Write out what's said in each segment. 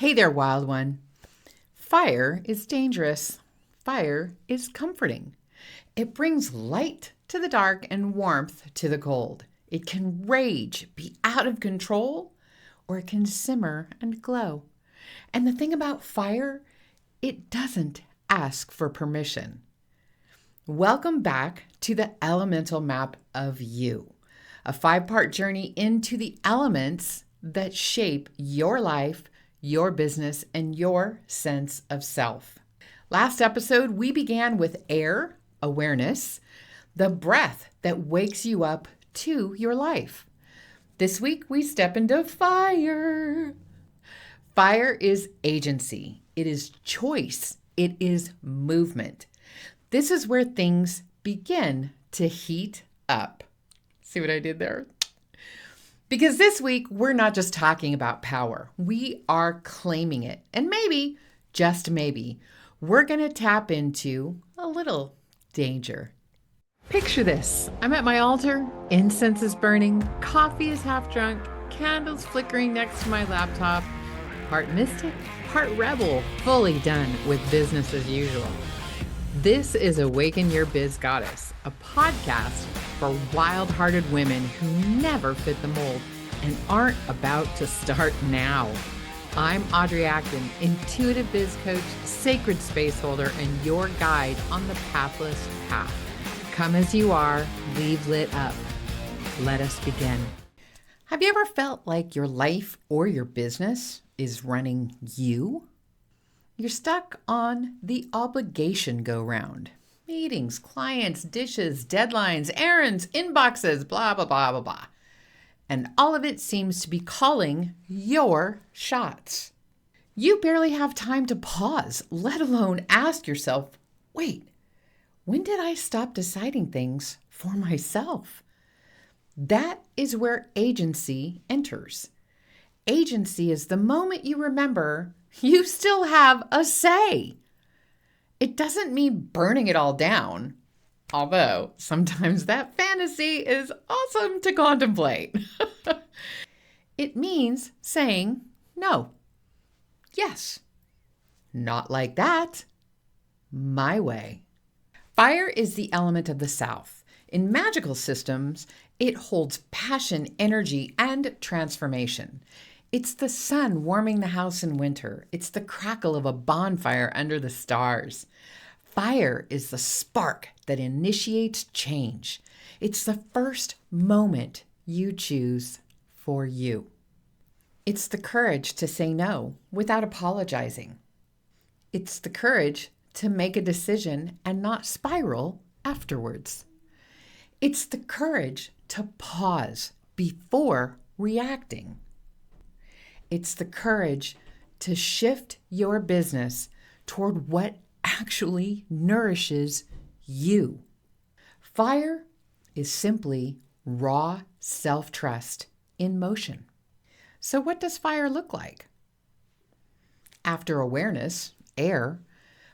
Hey there, wild one. Fire is dangerous. Fire is comforting. It brings light to the dark and warmth to the cold. It can rage, be out of control, or it can simmer and glow. And the thing about fire, it doesn't ask for permission. Welcome back to the elemental map of you, a 5-part journey into the elements that shape your life, your business, and your sense of self. Last episode, we began with air, awareness, the breath that wakes you up to your life. This week, we step into fire. Fire is agency. It is choice. It is movement. This is where things begin to heat up. See what I did there? Because this week, we're not just talking about power. We are claiming it. And maybe, just maybe, we're going to tap into a little danger. Picture this. I'm at my altar, incense is burning, coffee is half drunk, candles flickering next to my laptop, part mystic, part rebel, fully done with business as usual. This is Awaken Your Biz Goddess, a podcast for wild-hearted women who never fit the mold and aren't about to start now. I'm Audrey Awaken, intuitive biz coach, sacred space holder, and your guide on the pathless path. Come as you are, leave lit up. Let us begin. Have you ever felt like your life or your business is running you? You're stuck on the obligation go-round. Meetings, clients, dishes, deadlines, errands, inboxes, blah, blah, blah, blah, blah. And all of it seems to be calling your shots. You barely have time to pause, let alone ask yourself, wait, when did I stop deciding things for myself? That is where agency enters. Agency is the moment you remember you still have a say. It doesn't mean burning it all down, although sometimes that fantasy is awesome to contemplate. It means saying no, yes, not like that, my way. Fire is the element of the South. In magical systems, it holds passion, energy, and transformation. It's the sun warming the house in winter. It's the crackle of a bonfire under the stars. Fire is the spark that initiates change. It's the first moment you choose for you. It's the courage to say no without apologizing. It's the courage to make a decision and not spiral afterwards. It's the courage to pause before reacting. It's the courage to shift your business toward what actually nourishes you. Fire is simply raw self-trust in motion. So what does fire look like? After awareness, air,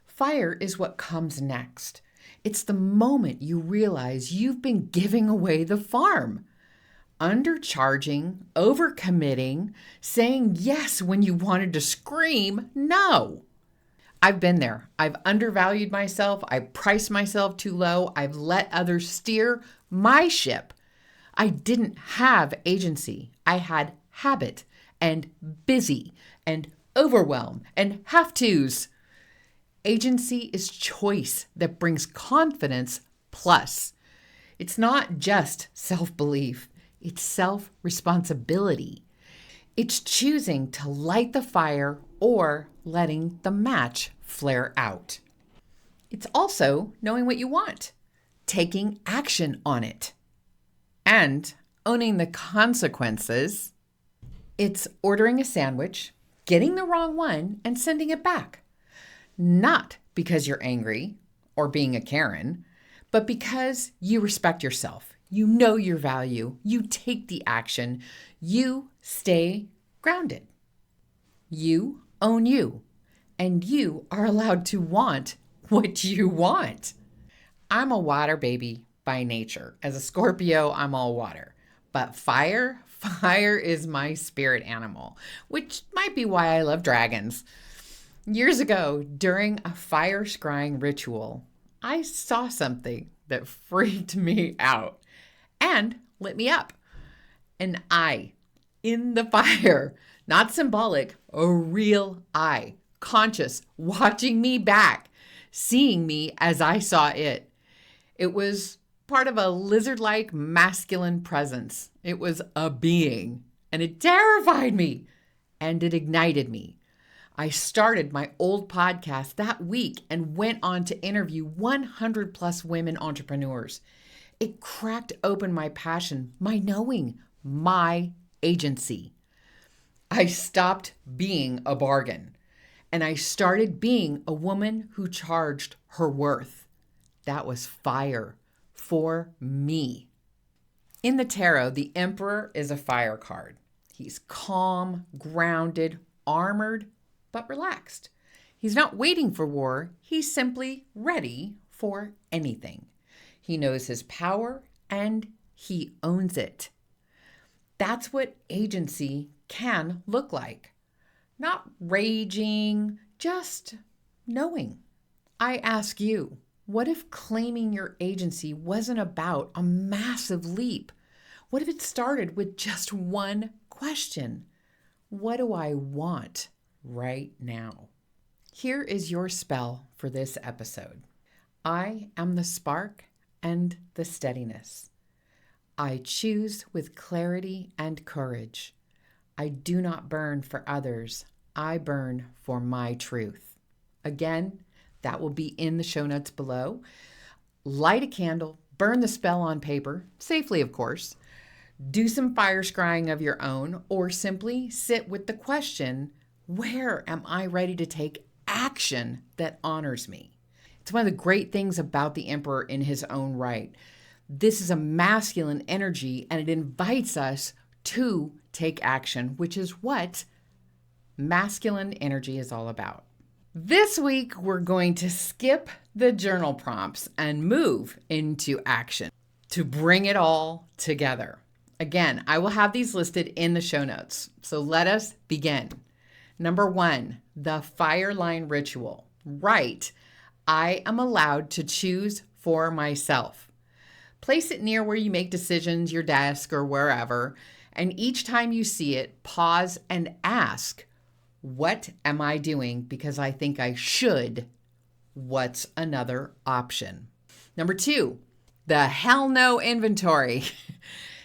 fire is what comes next. It's the moment you realize you've been giving away the farm. Undercharging, overcommitting, saying yes when you wanted to scream no. I've been there. I've undervalued myself. I priced myself too low. I've let others steer my ship. I didn't have agency. I had habit and busy and overwhelm and have-tos. Agency is choice that brings confidence plus. It's not just self-belief. It's self-responsibility. It's choosing to light the fire or letting the match flare out. It's also knowing what you want, taking action on it, and owning the consequences. It's ordering a sandwich, getting the wrong one, and sending it back. Not because you're angry or being a Karen, but because you respect yourself. You know your value. You take the action. You stay grounded. You own you. And you are allowed to want what you want. I'm a water baby by nature. As a Scorpio, I'm all water. But fire Fire is my spirit animal, which might be why I love dragons. Years ago, during a fire-scrying ritual, I saw something that freaked me out and lit me up. An eye in the fire, not symbolic, a real eye, conscious, watching me back, seeing me as I saw it. It was part of a lizard-like masculine presence. It was a being, and it terrified me, and it ignited me. I started my old podcast that week and went on to interview 100 plus women entrepreneurs. It cracked open my passion, my knowing, my agency. I stopped being a bargain, and I started being a woman who charged her worth. That was fire for me. In the tarot, the Emperor is a fire card. He's calm, grounded, armored, but relaxed. He's not waiting for war. He's simply ready for anything. He knows his power and he owns it. That's what agency can look like. Not raging, just knowing. I ask you, what if claiming your agency wasn't about a massive leap? What if it started with just one question? What do I want right now? Here is your spell for this episode. I am the spark and the steadiness. I choose with clarity and courage. I do not burn for others. I burn for my truth. Again, that will be in the show notes below. Light a candle, burn the spell on paper, safely of course. Do some fire scrying of your own, or simply sit with the question, where am I ready to take action that honors me? It's one of the great things about the Emperor in his own right. This is a masculine energy, and it invites us to take action, which is what masculine energy is all about. This week, we're going to skip the journal prompts and move into action to bring it all together. Again, I will have these listed in the show notes. So let us begin. Number 1, the fire line ritual. Right, I am allowed to choose for myself. Place it near where you make decisions, your desk or wherever, and each time you see it, pause and ask, what am I doing because I think I should? What's another option? Number 2, the hell no inventory.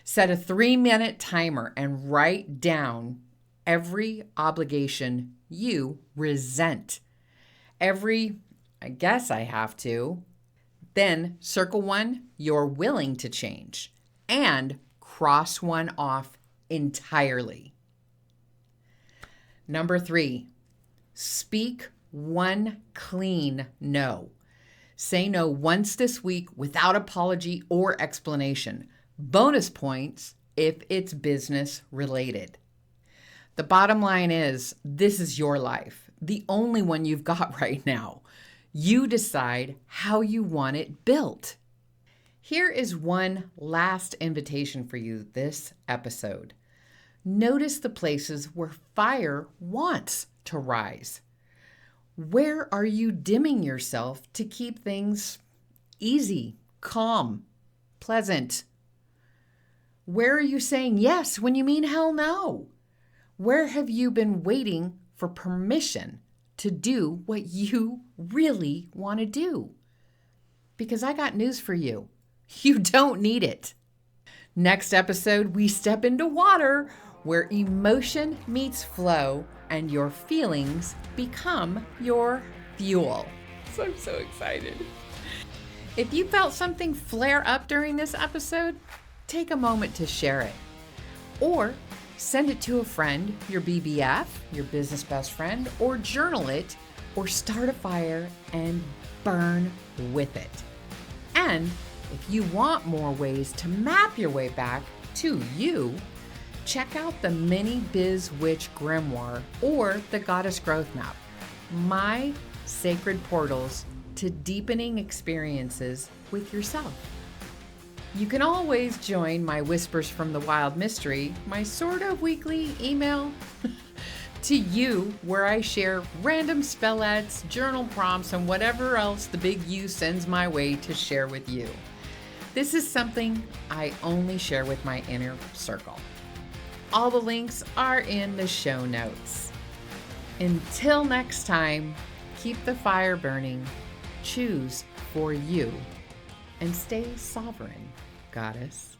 Set a 3-minute timer and write down every obligation you resent. I guess I have to. Then circle one you're willing to change and cross one off entirely. Number 3, speak one clean no. Say no once this week without apology or explanation. Bonus points if it's business related. The bottom line is, this is your life, the only one you've got right now. You decide how you want it built. Here is one last invitation for you this episode. Notice the places where fire wants to rise. Where are you dimming yourself to keep things easy, calm, pleasant? Where are you saying yes when you mean hell no? Where have you been waiting for permission to do what you really want to do? Because I got news for you. You don't need it. Next episode, we step into water where emotion meets flow and your feelings become your fuel. So I'm so excited. If you felt something flare up during this episode, take a moment to share it. Or send it to a friend, your BBF, your business best friend, or journal it, or start a fire and burn with it. And if you want more ways to map your way back to you, check out the Mini Biz Witch Grimoire or the Goddess Growth Map, my sacred portals to deepening experiences with yourself. You can always join my Whispers from the Wild mystery, my sort of weekly email to you, where I share random spellettes, journal prompts, and whatever else the big U sends my way to share with you. This is something I only share with my inner circle. All the links are in the show notes. Until next time, keep the fire burning, choose for you, and stay sovereign, Goddess.